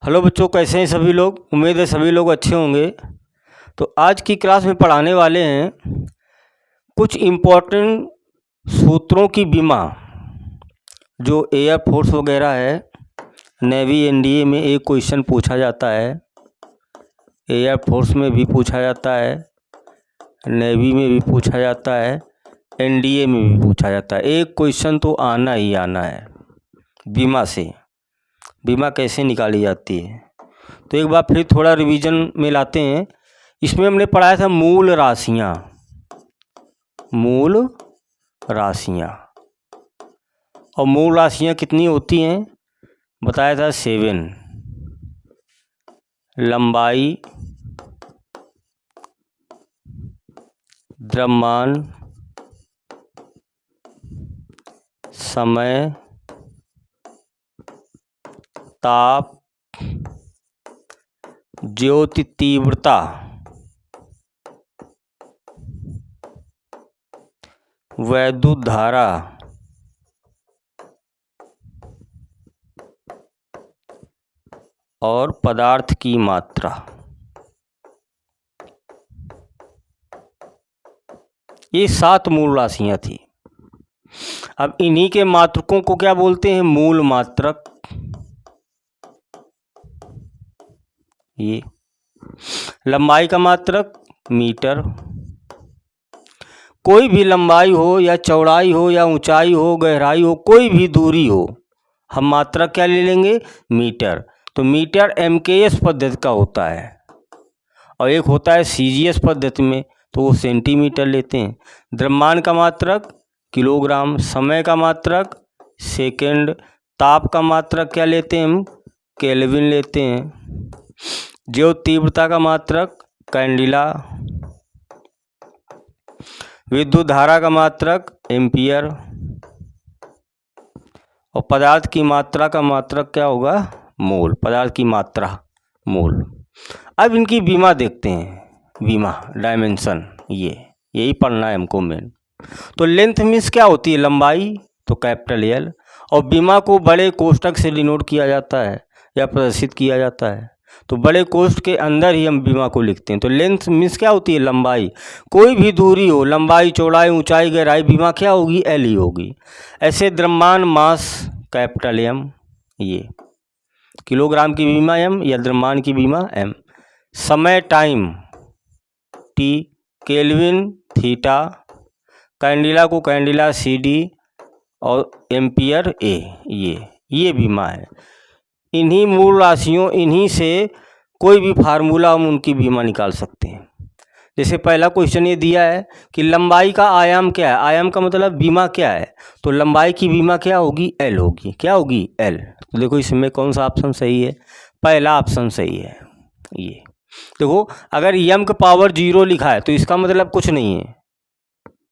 Hello बच्चों, कैसे हैं सभी लोग। उम्मीद है सभी लोग अच्छे होंगे। तो आज की क्लास में पढ़ाने वाले हैं कुछ इम्पोर्टेंट सूत्रों की बीमा जो एयर फोर्स वगैरह है, नेवी एनडीए में एक क्वेश्चन पूछा जाता है, एयर फोर्स में भी पूछा जाता है, नेवी में भी पूछा जाता है, एनडीए में भी पूछा जाता है। एक क्वेश्चन तो आना ही आना है बीमा से, बीमा कैसे निकाली जाती है। तो एक बार फिर थोड़ा रिवीजन में लाते हैं। इसमें हमने पढ़ाया था मूल राशियां, और मूल राशियां कितनी होती हैं बताया था 7। लंबाई, द्रव्यमान, समय, ताप, ज्योति तीव्रता, वैद्युत धारा, और पदार्थ की मात्रा। ये 7 मूल राशियां थी। अब इन्हीं के मात्रकों को क्या बोलते हैं? मूल मात्रक। ये लंबाई का मात्रक मीटर। कोई भी लंबाई हो या चौड़ाई हो या ऊंचाई हो, गहराई हो, कोई भी दूरी हो, हम मात्रक क्या ले लेंगे? मीटर। तो मीटर एमकेएस पद्धति का होता है, और एक होता है सीजीएस पद्धति में, तो वो सेंटीमीटर लेते हैं। द्रव्यमान का मात्रक किलोग्राम, समय का मात्रक सेकंड, ताप का मात्रक क्या लेते हैं हम? केल्विन लेते हैं। ज्योति तीव्रता का मात्रक कैंडिला। विद्युत धारा का मात्रक एम्पियर। और पदार्थ की मात्रा का मात्रक क्या होगा? मोल। पदार्थ की मात्रा मोल। अब इनकी बीमा देखते हैं। बीमा डायमेंशन, यही पढ़ना है हमको मेन। तो लेंथ मीन्स क्या होती है? लंबाई, तो कैपिटल एल। और बीमा को बड़े कोष्ठक से डिनोट किया जाता है या प्रदर्शित किया जाता है, तो बड़े कोष्ठ के अंदर ही हम बीमा को लिखते हैं। तो लेंथ मीन्स क्या होती है? लंबाई। कोई भी दूरी हो, लंबाई, चौड़ाई, ऊंचाई, गहराई, बीमा क्या होगी? एल ही होगी। ऐसे द्रव्यमान मास कैपिटल एम, ये किलोग्राम की बीमा एम या द्रव्यमान की बीमा एम। समय time T, kelvin theta, candela को कैंडिला सी डी, और एम्पियर ए, ये बीमा है। इन्हीं मूल राशियों, इन्हीं से कोई भी फार्मूला हम उनकी बीमा निकाल सकते हैं। जैसे पहला क्वेश्चन ये दिया है कि लंबाई का आयाम क्या है? आयाम का मतलब बीमा क्या है? तो लंबाई की बीमा क्या होगी? एल होगी। क्या होगी? एल। तो देखो इसमें कौन सा ऑप्शन सही है? पहला ऑप्शन सही है। ये देखो, अगर यम का पावर 0 लिखा है तो इसका मतलब कुछ नहीं है।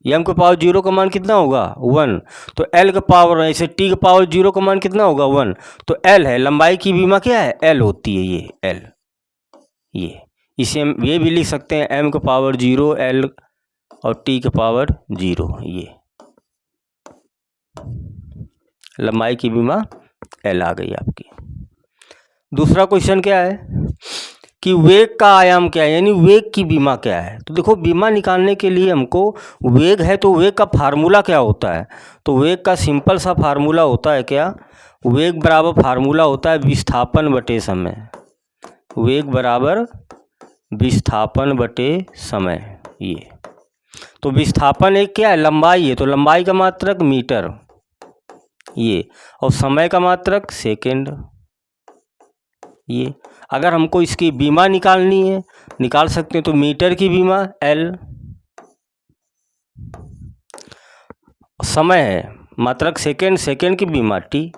यम का पावर 0 का मान कितना होगा? 1। तो एल का पावर, ऐसे टी का पावर 0 का मान कितना होगा? 1। तो एल है। लंबाई की बीमा क्या है? एल होती है। ये एल, इसे हम ये भी लिख सकते हैं एम का पावर 0 एल, और टी का पावर 0। ये लंबाई की बीमा एल आ गई आपकी। दूसरा क्वेश्चन क्या है कि वेग का आयाम क्या है, यानी वेग की बीमा क्या है। तो देखो, बीमा निकालने के लिए हमको वेग है, तो वेग का फार्मूला क्या होता है? तो वेग का सिंपल सा फार्मूला होता है क्या? वेग बराबर फार्मूला होता है विस्थापन बटे समय। वेग बराबर विस्थापन बटे समय। ये तो विस्थापन एक क्या है? लंबाई है, तो लंबाई का मात्रक मीटर, ये, और समय का मात्रक सेकंड। ये अगर हमको इसकी बीमा निकालनी है, निकाल सकते हैं। तो मीटर की बीमा एल, समय है मात्रक सेकंड, सेकंड की बीमा टी,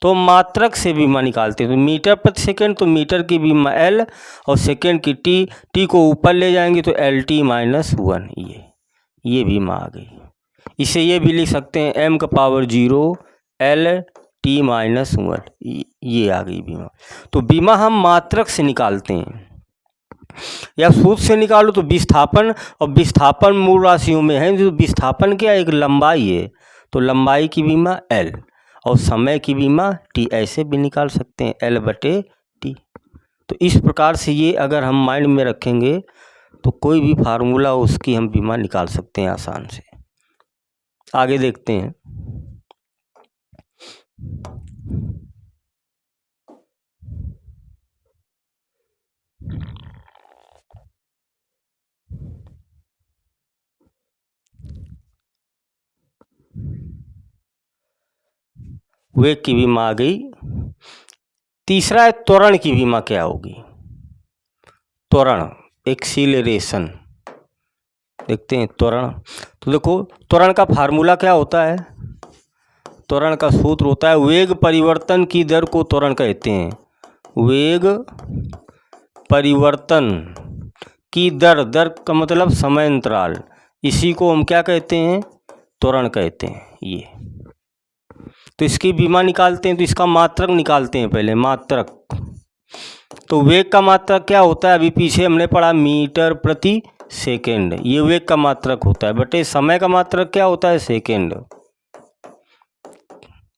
तो मात्रक से बीमा निकालते हैं। तो मीटर प्रति सेकंड, तो मीटर की बीमा एल, और सेकंड की टी, टी को ऊपर ले जाएंगे तो एल टी माइनस 1। ये बीमा आ गई। इसे ये भी लिख सकते हैं एम का पावर 0 एल टी माइनस 1। ये आ गई बीमा। तो बीमा हम मात्रक से निकालते हैं, या सूत्र से निकालो तो विस्थापन, और विस्थापन मूल राशियों में है। जो विस्थापन क्या? एक लंबाई है, तो लंबाई की बीमा एल, और समय की बीमा टी। ऐसे भी निकाल सकते हैं एल बटे टी। तो इस प्रकार से ये अगर हम माइंड में रखेंगे तो कोई भी फार्मूला उसकी हम बीमा निकाल सकते हैं आसान से। आगे देखते हैं। वेग की बीमा आ गई। तीसरा है त्वरण की बीमा क्या होगी। त्वरण, एक्सीलरेशन, देखते हैं त्वरण। तो देखो त्वरण का फार्मूला क्या होता है। त्वरण का सूत्र होता है वेग परिवर्तन की दर को त्वरण कहते हैं। वेग परिवर्तन की दर, दर का मतलब समय अंतराल, इसी को हम क्या कहते हैं, त्वरण कहते हैं। ये तो इसकी बीमा निकालते हैं तो इसका मात्रक निकालते हैं पहले, मात्रक। तो वेग का मात्रक क्या होता है, अभी पीछे हमने पढ़ा मीटर प्रति सेकेंड, ये वेग का मात्रक होता है, बटे समय का मात्रक क्या होता है, सेकेंड।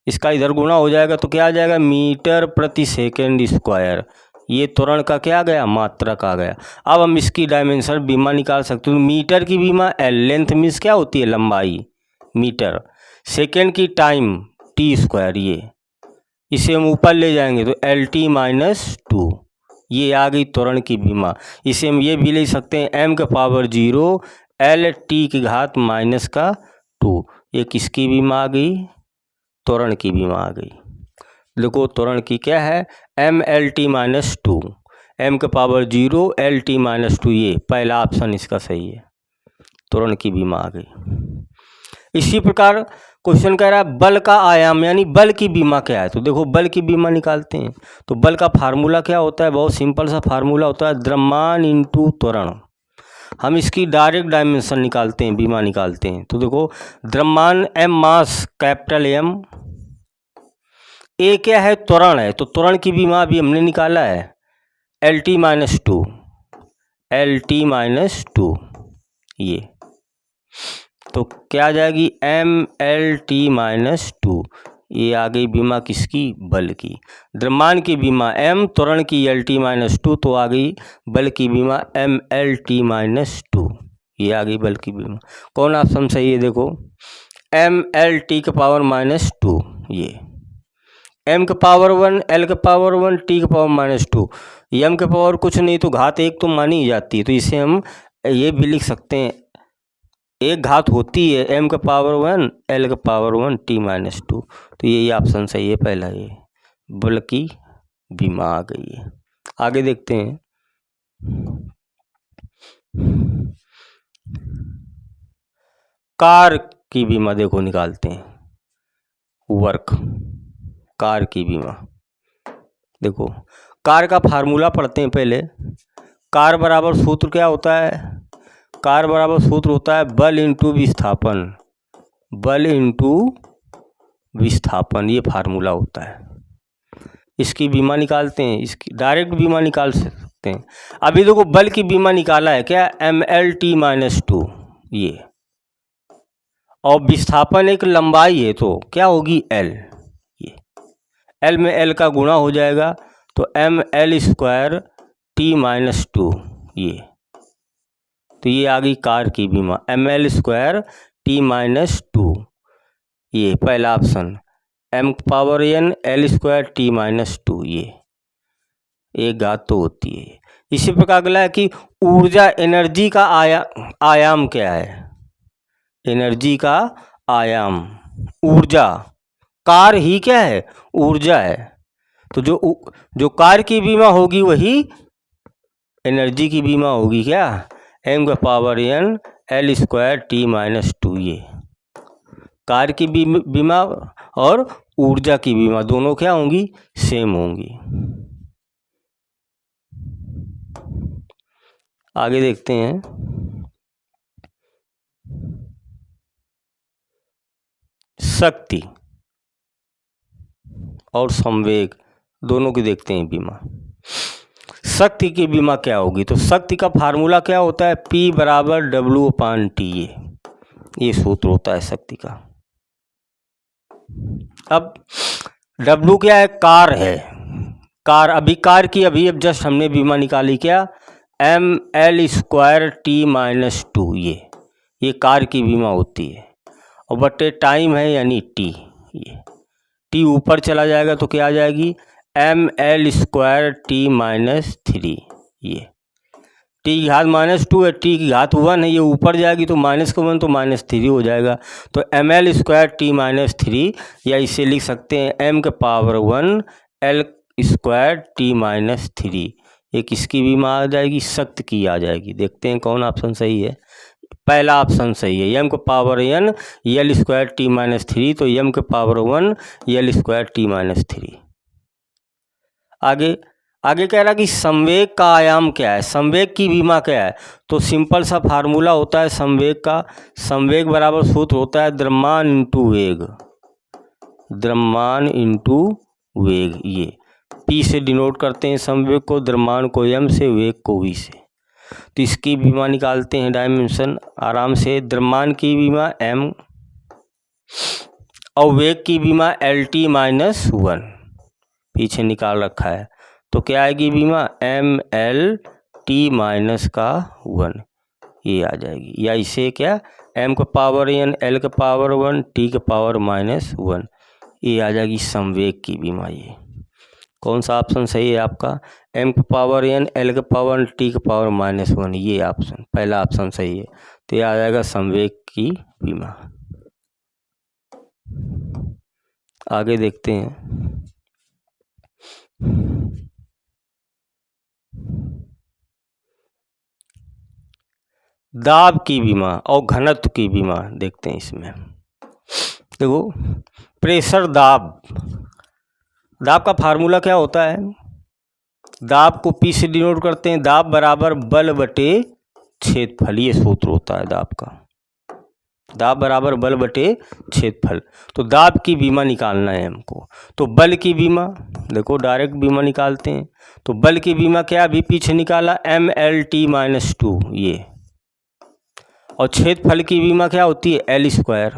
इसका इधर गुणा हो जाएगा तो क्या आ जाएगा, मीटर प्रति सेकेंड स्क्वायर। ये त्वरण का क्या आ गया, मात्रक आ गया। अब हम इसकी डायमेंशन बीमा निकाल सकते हैं। मीटर की बीमा एल, लेंथ मीन्स क्या होती है, लंबाई, मीटर। सेकेंड की टाइम, टी स्क्वायर। ये इसे हम ऊपर ले जाएंगे तो एल टी माइनस टू, ये आ गई त्वरण की बीमा। इसे हम ये भी ले सकते हैं m के पावर 0 एल टी की घात माइनस का 2। ये किसकी बीमा आ गई, त्वरण की बीमा आ गई। देखो त्वरण की क्या है, M L T minus 2, M के पावर 0 एल टी माइनस 2, ये पहला ऑप्शन इसका सही है, त्वरण की बीमा आ गई। इसी प्रकार क्वेश्चन कह रहा है बल का आयाम, यानी बल की बीमा क्या है। तो देखो बल की बीमा निकालते हैं। तो बल का फार्मूला क्या होता है, बहुत सिंपल सा फार्मूला होता है, द्रव्यमान इंटू त्वरण। हम इसकी डायरेक्ट डायमेंशन निकालते हैं, बीमा निकालते हैं। तो देखो द्रव्यमान एम मास कैपिटल एम, ए क्या है, त्वरण है, तो त्वरण की बीमा अभी हमने निकाला है L T minus 2, L T minus 2, ये तो क्या आ जाएगी, एम एल टी माइनस 2। ये आ गई बीमा किसकी, बल की। द्रव्यमान की बीमा m, त्वरण की एल टी माइनस 2, तो आ गई बल की बीमा एम एल टी माइनस 2। ये आ गई बल की बीमा। कौन ऑप्शन सही है, देखो एम एल टी के पावर माइनस 2, ये m के पावर 1, l के पावर 1, t के पावर माइनस 2, m के पावर कुछ नहीं तो घात 1 तो मानी ही जाती है। तो इसे हम ये भी लिख सकते हैं, एक घात होती है m के पावर 1, l के पावर 1, t माइनस 2। तो ये ऑप्शन सही है पहला, ये बल की बीमा आ गई है। आगे देखते हैं। कार की बीमा देखो निकालते हैं, वर्क, कार की बीमा। देखो कार का फार्मूला पढ़ते हैं पहले। कार बराबर सूत्र क्या होता है, कार बराबर सूत्र होता है बल इंटू विस्थापन, बल इंटू विस्थापन, ये फार्मूला होता है। इसकी बीमा निकालते हैं, इसकी डायरेक्ट बीमा निकाल सकते हैं। अभी देखो बल की बीमा निकाला है क्या, एम एल टी माइनस 2, ये, और विस्थापन एक लंबाई है तो क्या होगी, एल। ये एल में एल का गुणा हो जाएगा तो M L square T minus 2, ये तो ये आ गई कार की बीमा, M L square T minus 2, ये पहला option, M power N L square T minus 2, ये एक घात तो होती है। इसी प्रकार अगला है कि ऊर्जा, एनर्जी का आयाम क्या है, एनर्जी का आयाम, ऊर्जा, कार ही क्या है, ऊर्जा है। तो जो कार की बीमा होगी वही एनर्जी की बीमा होगी, क्या, एम का power N L square T minus 2, ये कार की बीमा और ऊर्जा की बीमा दोनों क्या होंगी, सेम होंगी। आगे देखते हैं। शक्ति और संवेग दोनों की देखते हैं बीमा। शक्ति की बीमा क्या होगी, तो शक्ति का फार्मूला क्या होता है, P बराबर W/T, ये सूत्र होता है शक्ति का। अब W क्या है, कार है, कार, अभी अब जस्ट हमने बीमा निकाली क्या, ml² t-2, ये कार की बीमा होती है। और बटे टाइम है यानी t, ये t ऊपर चला जाएगा तो क्या आ जाएगी, ml² t-3, ये t की घात -2 है, t की घात 1 है, ये ऊपर जाएगी तो -1 तो -3 हो जाएगा। तो ml² t-3, या इसे लिख सकते हैं m⁻1 l² t-3। ये किसकी बीमा आ जाएगी, शक्त की आ जाएगी। देखते हैं कौन ऑप्शन सही है। पहला ऑप्शन सही है, m⁻n l² t-3, तो m⁻1 l² t-3। आगे कह रहा कि संवेग का आयाम क्या है, संवेग की बीमा क्या है। तो सिंपल सा फार्मूला होता है संवेग का, संवेग बराबर सूत्र होता है द्रव्यमान इंटू वेग, द्रव्यमान इंटू वेग। ये p से डिनोट करते हैं संवेग को, द्रव्यमान को m से, वेग को v से। तो इसकी बीमा निकालते हैं डायमेंशन आराम से। द्रव्यमान की बीमा m और वेग की बीमा LT-1 पीछे निकाल रखा है। तो क्या आएगी बीमा, mLT-1 ये आ जाएगी। या इसे क्या, m⁻n l⁻1 t⁻−1 ये आ जाएगी संवेग की बीमा। ये कौन सा ऑप्शन सही है आपका, m⁻n l⁻1 t⁻−1, ये ऑप्शन पहला ऑप्शन सही है। तो ये आ जाएगा संवेग की बीमा। आगे देखते हैं, दाब की बीमा और घनत्व की बीमा देखते हैं। इसमें देखो, प्रेशर दाब, दाब का फार्मूला क्या होता है, दाब को P से डिनोट करते हैं, दाब बराबर बल बटे क्षेत्रफल, ये सूत्र होता है दाब का, दाब बराबर बल बटे क्षेत्रफल। तो दाब की बीमा निकालना है हमको। तो बल की बीमा देखो, डायरेक्ट बीमा निकालते हैं। तो बल की बीमा क्या, अभी पीछे निकाला, mLT-2 ये। और क्षेत्रफल की बीमा क्या होती है, l²।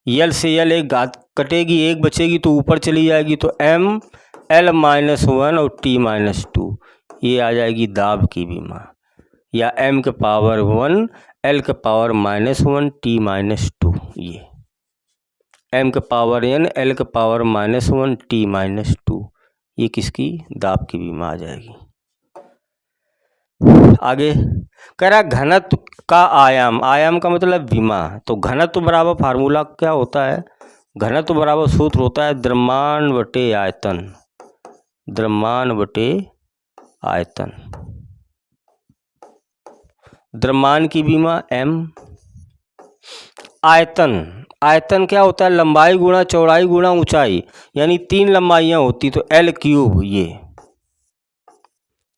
l से l एक घात कटेगी, एक बचेगी तो ऊपर चली जाएगी, तो ml-1 और t-2 ये आ जाएगी दाब की बीमा। या m⁻1 l⁻−1 t-2, ये m⁻n l⁻−1 t-2 ये किसकी, दाब की बीमा आ जाएगी। आगे कह रहा घनत्व का आयाम, आयाम का मतलब बीमा। तो घनत्व बराबर फार्मूला क्या होता है, घनत्व बराबर सूत्र होता है द्रव्यमान बटे आयतन, द्रव्यमान बटे आयतन। द्रव्यमान की बीमा m, आयतन, आयतन क्या होता है, लंबाई गुणा चौड़ाई गुणा ऊंचाई, यानी 3 लंबाइयाँ होती, तो l3, ये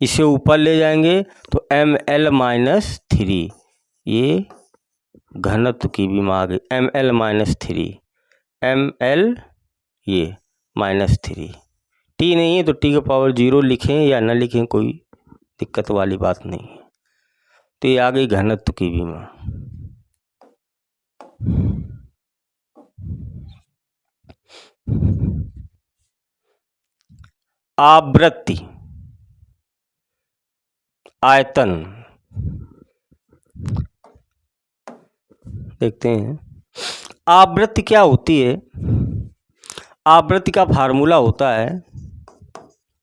इसे ऊपर ले जाएंगे तो ml-3 ये घनत्व की बीमा आ गई। ml-3 ml ये -3, t नहीं है तो t⁻0 लिखें या न लिखें, कोई दिक्कत वाली बात नहीं है। तो ये आ गई घनत्व की बीमा। आवृत्ति, आयतन देखते हैं। आवृत्ति क्या होती है, आवृत्ति का फार्मूला होता है,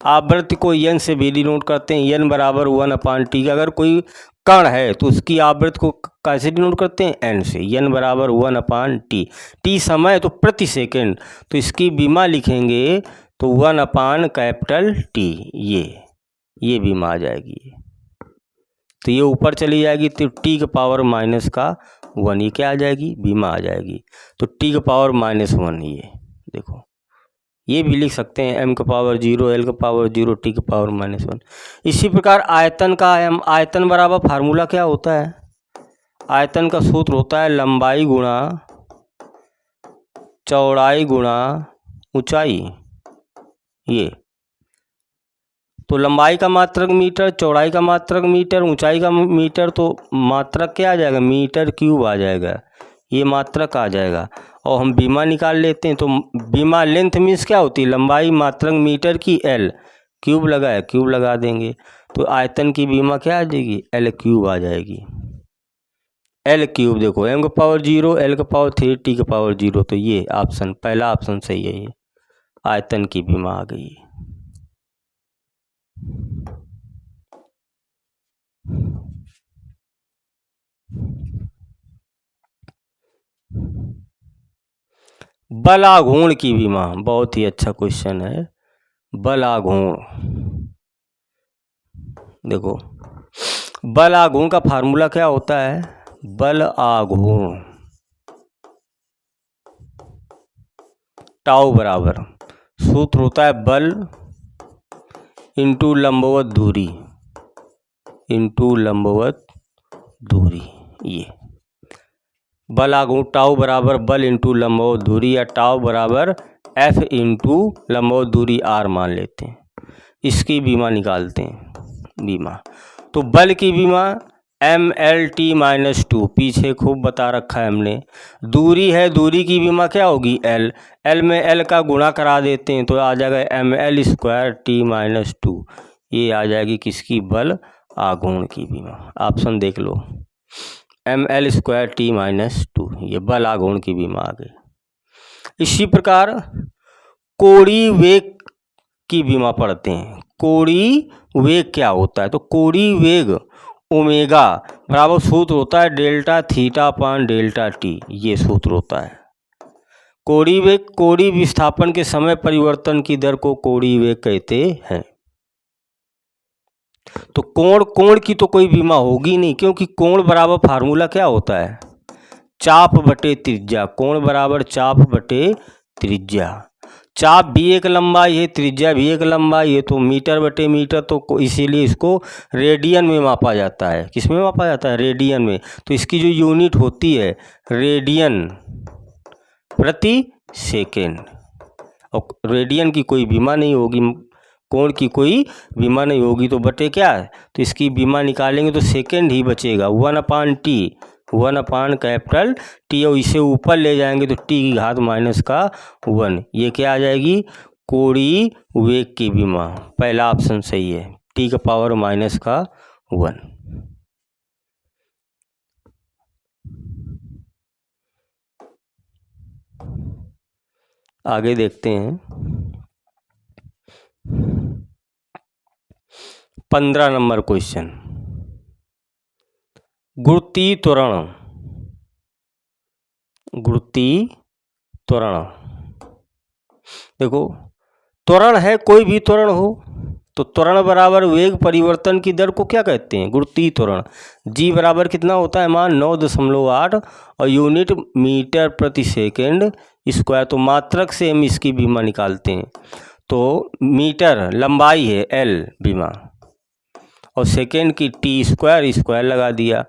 आवृत्ति को n से भी डिनोट करते हैं, n बराबर 1/t। अगर कोई कण है तो उसकी आवृत्ति को कैसे डिनोट करते हैं, n से, n बराबर 1/t। t समय तो प्रति सेकंड, तो इसकी बीमा लिखेंगे तो 1/T, ये बीमा आ जाएगी। तो ये ऊपर चली जाएगी तो t⁻⁻1 ये क्या आ जाएगी, बीमा आ जाएगी। तो t⁻⁻1 ये देखो, ये भी लिख सकते हैं m⁻0 l⁻0 t⁻⁻1। इसी प्रकार आयतन का आयतन बराबर फार्मूला क्या होता है, आयतन का सूत्र होता है लंबाई गुणा चौड़ाई गुणा ऊंचाई। ये तो लंबाई का मात्रक मीटर, चौड़ाई का मात्रक मीटर, ऊंचाई का मीटर, तो मात्रक क्या आ जाएगा, मीटर क्यूब आ जाएगा, ये मात्रक आ जाएगा। और हम बीमा निकाल लेते हैं। तो बीमा लेंथ मीन्स क्या होती है, लंबाई मात्रक मीटर की एल, क्यूब लगा है क्यूब लगा देंगे, तो आयतन की बीमा क्या आ जाएगी, एल क्यूब आ जाएगी। एल क्यूब देखो m का पावर 0, l का पावर 3, t का पावर 0, तो ये ऑप्शन पहला ऑप्शन सही है, ये आयतन की बीमा आ गई। बल आघूर्ण की बीमा, बहुत ही अच्छा क्वेश्चन है। बल आघूर्ण, देखो बल आघूर्ण का फार्मूला क्या होता है, बल आघूर्ण टाउ बराबर, सूत्र होता है बल इंटू लंबवत दूरी, इंटू लंबवत दूरी। ये बल आघूर्ण टाउ बराबर बल इंटू लंबवत दूरी, या टाउ बराबर एफ इंटू लंबवत दूरी आर मान लेते हैं, इसकी बीमा निकालते हैं। बीमा तो बल की बीमा एम एल टी माइनस 2, पीछे खूब बता रखा है हमने। दूरी है, दूरी की बीमा क्या होगी, एल, एल में एल का गुणा करा देते हैं तो आ जाएगा M L square T minus 2, ये आ जाएगी किसकी, बल आघूर्ण की बीमा। ऑप्शन देख लो, M L square T minus 2, ये बल आघूर्ण की बीमा आ गई। इसी प्रकार कोणीय वेग की बीमा पढ़ते हैं। कोणीय वेग क्या होता है, तो कोणीय वेग ओमेगा बराबर सूत्र होता है delta theta upon delta T, ये सूत्र होता है। कोणीय वेग, कोणीय विस्थापन के समय परिवर्तन की दर को कोणीय वेग कहते हैं। तो कोण की तो कोई बीमा होगी नहीं, क्योंकि कोण बराबर फार्मूला क्या होता है, चाप बटे त्रिज्या। कोण बराबर चाप बटे त्रिज्या। चाप भी एक लंबाई है, त्रिज्या भी एक लंबाई है, तो मीटर बटे मीटर, तो इसीलिए इसको रेडियन में मापा जाता है। किस में मापा जाता है, रेडियन में। तो इसकी जो यूनिट होती है रेडियन प्रति सेकेंड, और रेडियन की कोई बीमा नहीं होगी, कोण की कोई बीमा नहीं होगी, तो बटे क्या है, तो इसकी बीमा निकालेंगे तो सेकेंड ही बचेगा, 1/t, 1/कैपिटल टी, और इसे ऊपर ले जाएंगे तो टी की घात माइनस का 1, ये क्या आ जाएगी, कोणीय वेग की बीमा। पहला ऑप्शन सही है, टी का पावर माइनस का 1। आगे देखते हैं 15 नंबर क्वेश्चन, गुरुत्वीय त्वरण। गुरुत्वीय त्वरण, देखो त्वरण है, कोई भी त्वरण हो, तो त्वरण बराबर वेग परिवर्तन की दर को क्या कहते हैं, गुरुत्वीय त्वरण। जी बराबर कितना होता है मान 9.8, और यूनिट मीटर प्रति सेकेंड स्क्वायर, तो मात्रक से हम इसकी बीमा निकालते हैं। तो मीटर लंबाई है एल बीमा, और सेकेंड की टी स्क्वायर, स्क्वायर लगा दिया,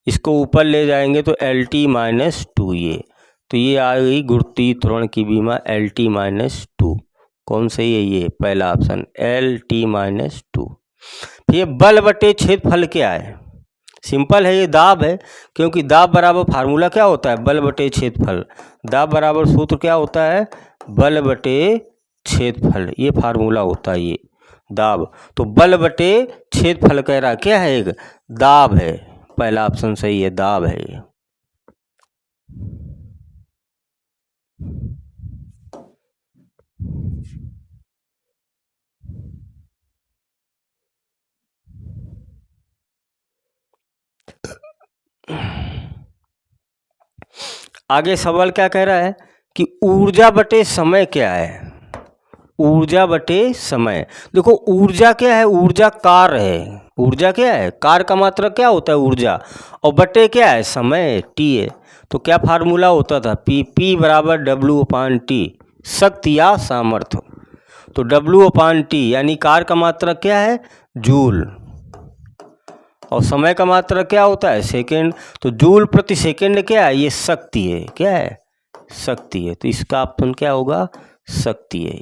इसको ऊपर ले जाएंगे तो एल टी माइनस 2, ये तो ये आ गई गुरुत्वीय त्वरण की बीमा एल टी माइनस 2। कौन सही है, ये पहला ऑप्शन एल टी माइनस 2। फिर बल बटे क्षेत्रफल क्या है, सिंपल है, ये दाब है, क्योंकि दाब बराबर फार्मूला क्या होता है, बल बटे क्षेत्रफल। दाब बराबर सूत्र क्या होता है, बल बटे क्षेत्रफल, ये फार्मूला होता है, ये दाब। तो बल बटे क्षेत्रफल कह रहा क्या है, एक दाब है, पहला ऑप्शन सही है, दाब है ये। आगे सवाल क्या कह रहा है कि ऊर्जा बटे समय क्या है, ऊर्जा बटे समय। देखो ऊर्जा क्या है, ऊर्जा कार्य है, ऊर्जा क्या है, कार्य का मात्रा क्या होता है ऊर्जा, और बटे क्या है, समय टी है। तो क्या फार्मूला होता था, पी बराबर W/T, शक्ति या सामर्थ्य। तो W/T यानी कार्य का मात्रा क्या है, जूल, और समय का मात्रा क्या होता है, सेकेंड। तो जूल प्रति सेकेंड क्या है, ये शक्ति है, क्या है, शक्ति है। तो इसका ऑप्शन क्या होगा, शक्ति है।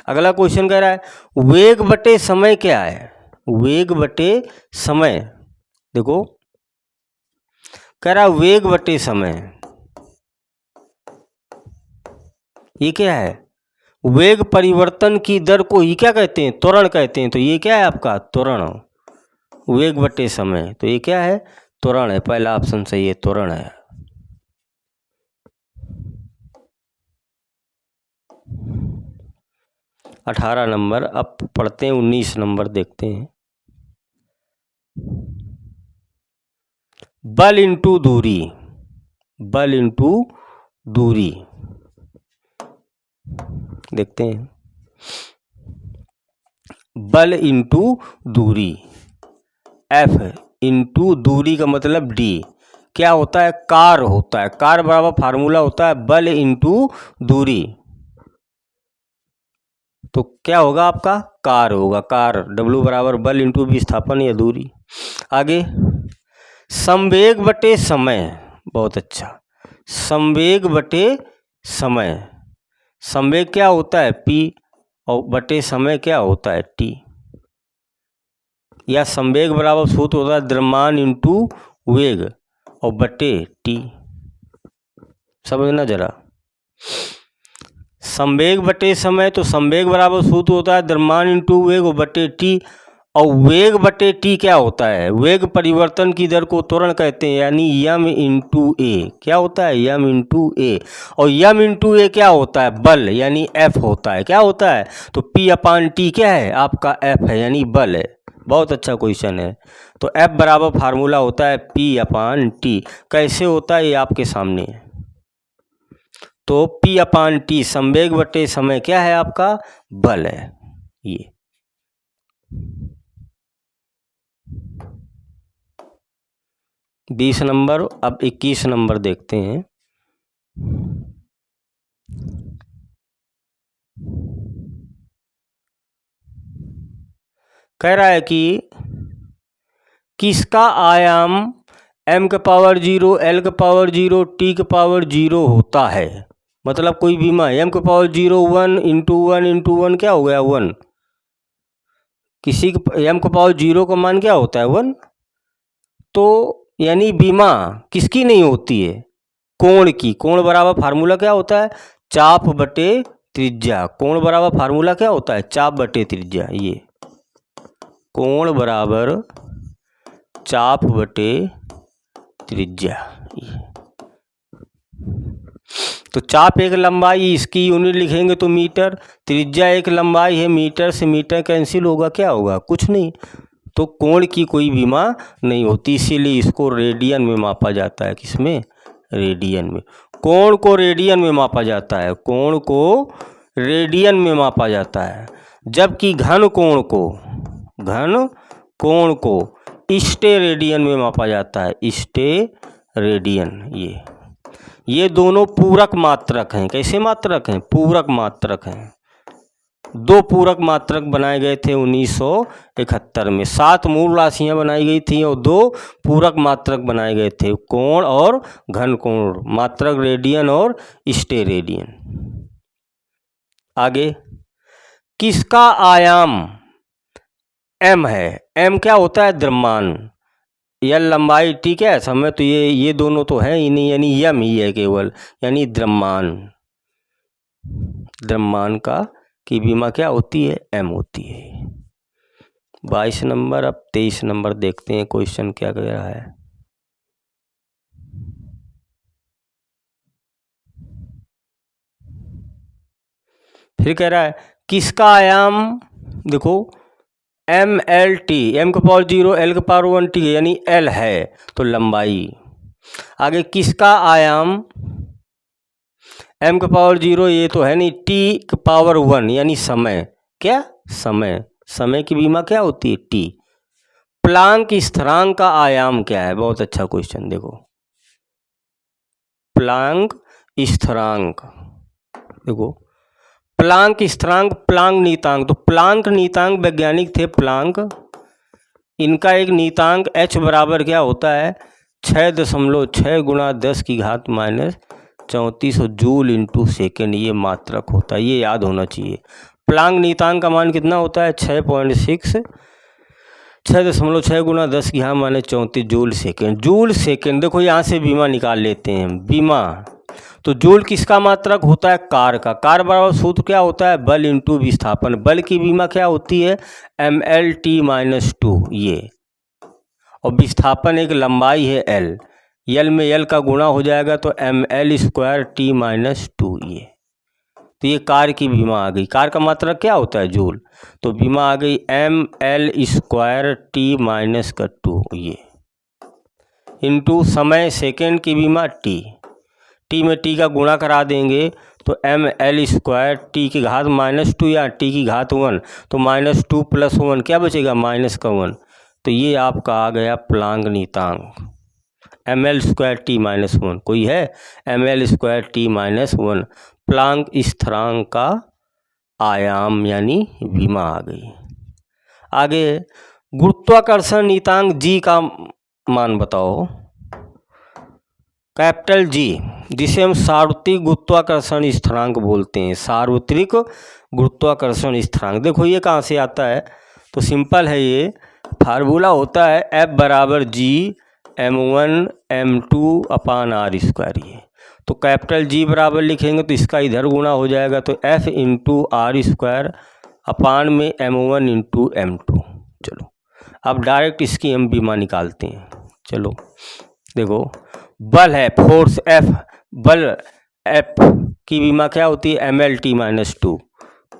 अगला क्वेश्चन कह रहा है वेग बटे समय क्या है, वेग बटे समय। देखो कह रहा है वेग बटे समय, ये क्या है? वेग परिवर्तन की दर को ही क्या कहते हैं? त्वरण कहते हैं। तो ये क्या है आपका? त्वरण। वेग बटे समय, तो ये क्या है? त्वरण है। पहला ऑप्शन सही है, त्वरण है। अठारह नंबर। अब पढ़ते हैं 19 नंबर, देखते हैं। बल इंटू दूरी, बल इंटू दूरी, देखते हैं। बल इंटू दूरी, एफ इंटू दूरी का मतलब डी, क्या होता है? कार होता है। कार बराबर फार्मूला होता है बल इंटू दूरी, तो क्या होगा आपका? कार होगा, कार। डब्लू बराबर बल इंटू विस्थापन या दूरी। आगे, संवेग बटे समय, बहुत अच्छा। संवेग बटे समय, संवेग क्या होता है? p, और बटे समय क्या होता है? t। या संवेग बराबर सूत्र होता है द्रव्यमान इंटू वेग और बटे t। समझना जरा, संवेग बटे समय, तो संवेग बराबर सूत्र होता है द्रव्यमान इंटू वेग और बटे टी। और वेग बटे टी क्या होता है? वेग परिवर्तन की दर को त्वरण कहते हैं, यानी यम इंटू ए। क्या होता है? यम इंटू ए। और यम इंटू ए क्या होता है? बल, यानी एफ होता है। क्या होता है? तो पी अपान टी क्या है? आपका एफ है, यानी बल है। बहुत अच्छा क्वेश्चन है। तो एफ बराबर फार्मूला होता है पी अपान टी। कैसे होता है ये आपके सामने है। तो P अपान टी संवेग बटे समय क्या है? आपका बल है। ये 20 नंबर। अब 21 नंबर देखते हैं। कह रहा है कि किसका आयाम m के पावर 0, l के पावर 0, t के पावर 0 होता है। मतलब कोई बीमा m के पावर 0 1 इंटू 1 इंटू 1 क्या हो गया? 1। किसी के m के पावर 0 का मान क्या होता है? 1। तो यानी बीमा किसकी नहीं होती है? कोण की। कोण बराबर फार्मूला क्या होता है? चाप बटे त्रिज्या। कोण बराबर फार्मूला क्या होता है? चाप बटे त्रिज्या। ये कोण बराबर चाप बटे त्रिज्या। तो चाप एक लंबाई, इसकी यूनिट लिखेंगे तो मीटर, त्रिज्या एक लंबाई है, मीटर से मीटर कैंसिल होगा, क्या होगा? कुछ नहीं। तो कोण की कोई बीमा नहीं होती, इसीलिए इसको रेडियन में मापा जाता है। किसमें? रेडियन में। कोण को रेडियन में मापा जाता है, कोण को रेडियन में मापा जाता है। जबकि घन कोण को स्टे रेडियन में मापा जाता है, स्टे रेडियन। ये दोनों पूरक मात्रक हैं। कैसे मात्रक हैं? पूरक मात्रक हैं। दो पूरक मात्रक बनाए गए थे 1971 में। 7 मूल राशियां बनाई गई थी और 2 पूरक मात्रक बनाए गए थे, कोण और घन कोण मात्रक, रेडियन और स्टे रेडियन। आगे, किसका आयाम m है? m क्या होता है? द्रव्यमान। l लंबाई, ठीक है, समय तो ये दोनों तो है ही नहीं, यानी यम ही है केवल, यानी द्रव्यमान का की बीमा क्या होती है? m होती है। 22 नंबर। अब 23 नंबर देखते हैं क्वेश्चन क्या कह रहा है। फिर कह रहा है किसका आयाम, देखो एम एल टी, एम के पावर 0, एल के पावर 1 टी, यानी एल है तो लंबाई। आगे, किसका आयाम एम के पावर 0, ये तो है नहीं, टी के पावर 1 यानी समय। क्या? समय की बीमा क्या होती है? टी। प्लांक स्थिरांक का आयाम क्या है? बहुत अच्छा क्वेश्चन। देखो, प्लांक स्थिरांक, देखो प्लांक स्थिरांक, प्लांक नीतांक। तो प्लांक नीतांक वैज्ञानिक थे प्लांक। इनका एक नीतांक h बराबर क्या होता है? 6.6 गुणा 10 की घात -34 जूल इंटू सेकेंड। ये मात्रक होता है, ये याद होना चाहिए। प्लांक नीतांक का मान कितना होता है? 6.6 गुणा 10 की घात -34 जूल सेकेंड। Joule second. देखो यहाँ से बीमा निकाल लेते हैं। बीमा तो जूल किसका मात्रक होता है? कार का। कार बराबर सूत्र क्या होता है? बल इंटू विस्थापन। बल की विमा क्या होती है? mL/t-2 ये, और विस्थापन एक लंबाई है L, L में L का गुणा हो जाएगा तो mL²t-2 ये। तो ये कार की विमा आ गई। कार का मात्रक क्या होता है? जूल। तो विमा आ गई mL²t-2 ये, इंटू समय सेकेंड की विमा t, t में t का गुणा करा देंगे तो mL² की घात -2 या t की घात 1, तो -2 + 1 क्या बचेगा? -1। तो ये आपका आ गया प्लांक नीयतांक mL²t-1। कोई है? mL²t-1 प्लांक स्थिरांक का आयाम यानी विमा आ गई। आगे गुरुत्वाकर्षण नीयतांक जी का मान बताओ। कैपिटल जी, जिसे हम सार्वत्रिक गुरुत्वाकर्षण स्थिरांक बोलते हैं। सार्वत्रिक गुरुत्वाकर्षण स्थिरांक, देखो ये कहाँ से आता है? तो सिंपल है, ये फार्मूला होता है F = G m1m2/r²। ये तो कैपिटल जी बराबर लिखेंगे तो इसका इधर गुणा हो जाएगा तो F × r² अपान में m1 × m2। चलो अब डायरेक्ट इसकी हम विमा निकालते हैं। चलो देखो, बल है फोर्स F, बल F की विमा क्या होती है? mL/t-2,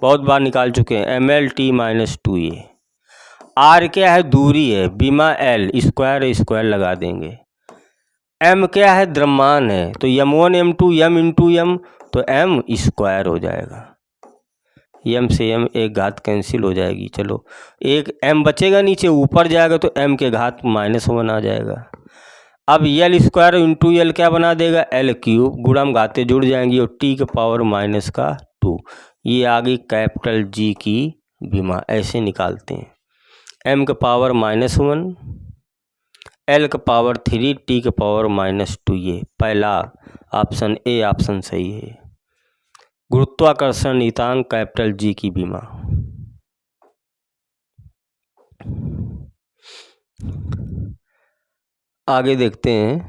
बहुत बार निकाल चुके हैं mL/t-2 ये। R क्या है? दूरी है, विमा L, स्क्वायर लगा देंगे। M क्या है? द्रव्यमान है, तो m1 m2 m × m, तो m² हो जाएगा। m से m एक घात कैंसिल हो जाएगी। चलो एक m बचेगा, नीचे ऊपर जाएगा तो m के घात -1 आ जाएगा। अब L² × L क्या बना देगा? L3, गुणम घातें जुड़ जाएंगी और t⁻²। ये आ गई कैपिटल जी की विमा। ऐसे निकालते हैं m⁻⁻1, L⁻3, t⁻²। ये पहला ऑप्शन ए ऑप्शन सही है। गुरुत्वाकर्षण नीयतांक कैपिटल जी की विमा। आगे देखते हैं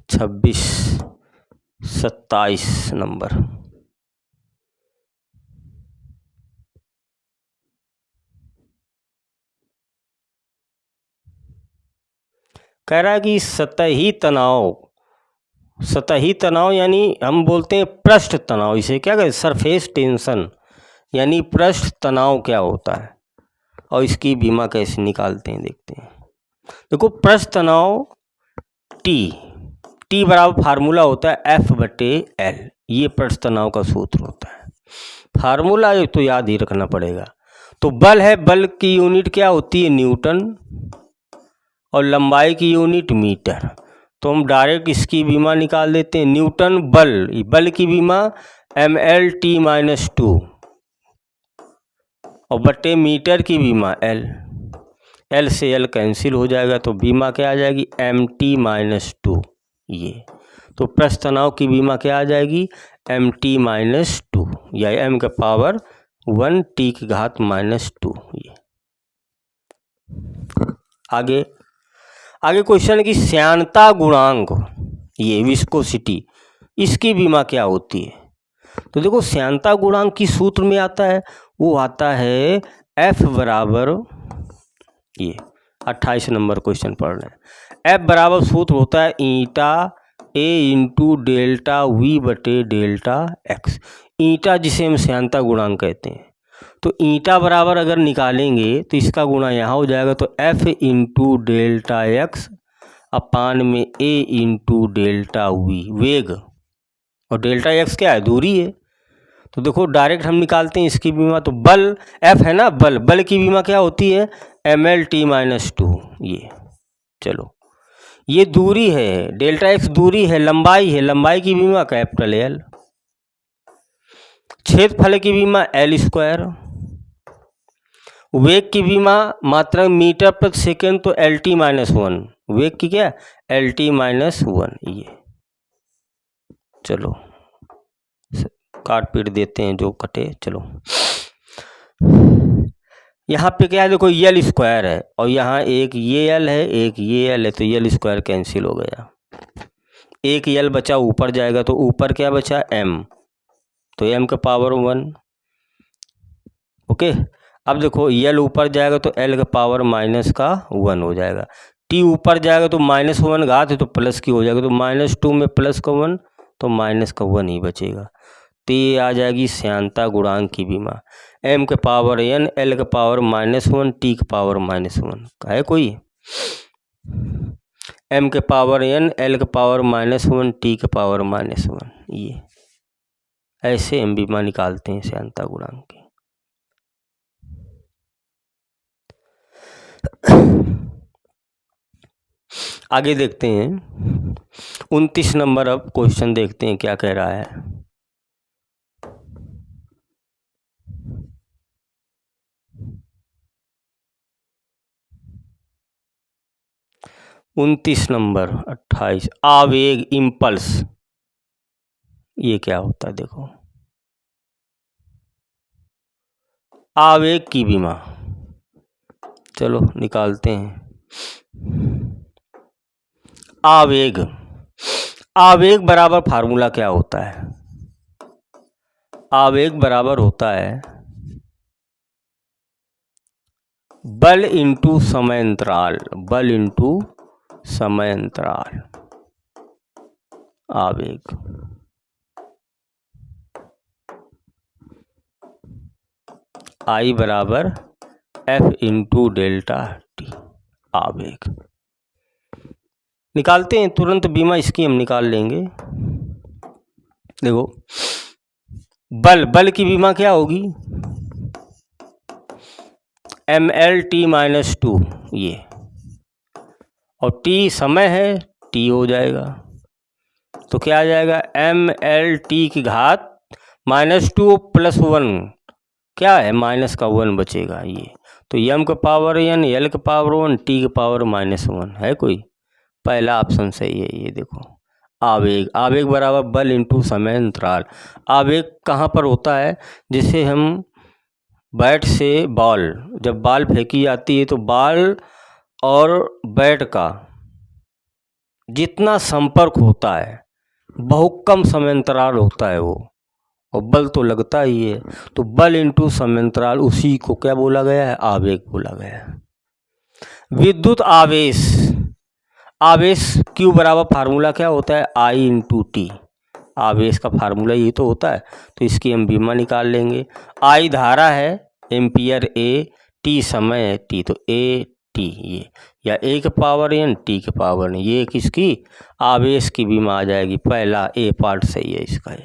27 नंबर। कह रहा है कि सतही तनाव यानी हम बोलते हैं पृष्ठ तनाव, इसे क्या कहते हैं? सरफेस टेंशन, यानी पृष्ठ तनाव क्या होता है और इसकी विमा कैसे निकालते हैं देखते हैं। देखो पृष्ठ तनाव T बराबर फार्मूला होता है F/L, ये पृष्ठ तनाव का सूत्र होता है। फार्मूला तो याद ही रखना पड़ेगा। तो बल है, बल की यूनिट क्या होती है? न्यूटन, और लंबाई की यूनिट मीटर। तो हम डायरेक्ट इसकी विमा निकाल देते हैं। न्यूटन बल की विमा mL/t-2 और बटे मीटर की विमा L से L कैंसिल हो जाएगा तो विमा क्या आ जाएगी? m⁻²। ये तो पृष्ठ तनाव की विमा क्या आ जाएगी? m⁻², या m⁻1 t⁻²। ये आगे क्वेश्चन है कि श्यानता गुणांक, ये विस्कोसिटी, इसकी विमा क्या होती है? तो देखो श्यानता गुणांक की सूत्र में आता है, वो आता है F बराबर, ये 28 नंबर क्वेश्चन पढ़ रहे हैं। F बराबर सूत्र होता है ईटा A × ΔV/ΔX। ईटा जिसे हम श्यानता गुणांक कहते हैं। तो ईटा बराबर अगर निकालेंगे तो इसका गुणा यहाँ हो जाएगा तो F × ΔX अपान में A × ΔV, वेग, और ΔX क्या है? दूरी है। तो देखो डायरेक्ट हम निकालते हैं इसकी विमा। तो बल F है ना, बल की विमा क्या होती है? mL/t-2। ये चलो, ये दूरी है, ΔX दूरी है, लंबाई है, लंबाई की विमा कैपिटल L। क्षेत्रफल की विमा L²। वेग की विमा मात्रा मीटर प्रति सेकेंड तो LT-1, वेग की क्या? LT-1। ये चलो काट पीट देते हैं जो कटे। चलो यहाँ पे क्या है? देखो L² है और यहाँ एक ये L है, एक ये L है, तो L² कैंसिल हो गया। एक यल बचा ऊपर जाएगा तो ऊपर क्या बचा m, तो m का पावर 1। ओके, अब देखो यल ऊपर जाएगा तो l का पावर -1 हो जाएगा। t ऊपर जाएगा तो -1 घात है तो प्लस की हो जाएगा, तो -2 में प्लस का 1 तो -1 ही बचेगा। तो ये आ जाएगी श्यानता गुणांक की विमा। m के पावर n, l के पावर -1, t के पावर -1 है कोई। m के पावर n, l के पावर -1, t के पावर -1, ये ऐसे हम विमा निकालते हैं श्यानता गुणांक की। आगे देखते हैं 29 नंबर। अब क्वेश्चन देखते हैं क्या कह रहा है। उनतीस नंबर 28, आवेग इम्पल्स, ये क्या होता है देखो। आवेग की विमा, चलो निकालते हैं। आवेग, आवेग बराबर फार्मूला क्या होता है। आवेग बराबर होता है बल इंटू समय अंतराल, बल इंटू समय अंतराल। आवेग I बराबर F इंटू डेल्टा टी। आवेग निकालते हैं तुरंत, बीमा इसकी हम निकाल लेंगे। देखो बल, बल की बीमा क्या होगी, mL/t-2 ये, और t समय है, t हो जाएगा, तो क्या आ जाएगा mL/t की घात -2 + 1 क्या है, -1 बचेगा ये। तो m का पावर n, l का पावर 1, t का पावर -1 है कोई। पहला ऑप्शन सही है ये। देखो आवेग, आवेग बराबर बल इंटू समय अंतराल। आवेग कहाँ पर होता है, जैसे हम बैट से बॉल, जब बॉल फेंकी जाती है तो बॉल और बैट का जितना संपर्क होता है बहुत कम समय अंतराल होता है वो, और बल तो लगता ही है। तो बल इंटू समय अंतराल, उसी को क्या बोला गया है, आवेग बोला गया है। विद्युत आवेश, आवेश Q बराबर फार्मूला क्या होता है, I इंटू टी। आवेश का फार्मूला ये तो होता है, तो इसकी हम बीमा निकाल लेंगे। I धारा है, एम्पियर A, T समय है T, तो A T ये, या A के पावर n, T के पावर n, ये किसकी, आवेश की बीमा आ जाएगी। पहला A पार्ट सही है इसका।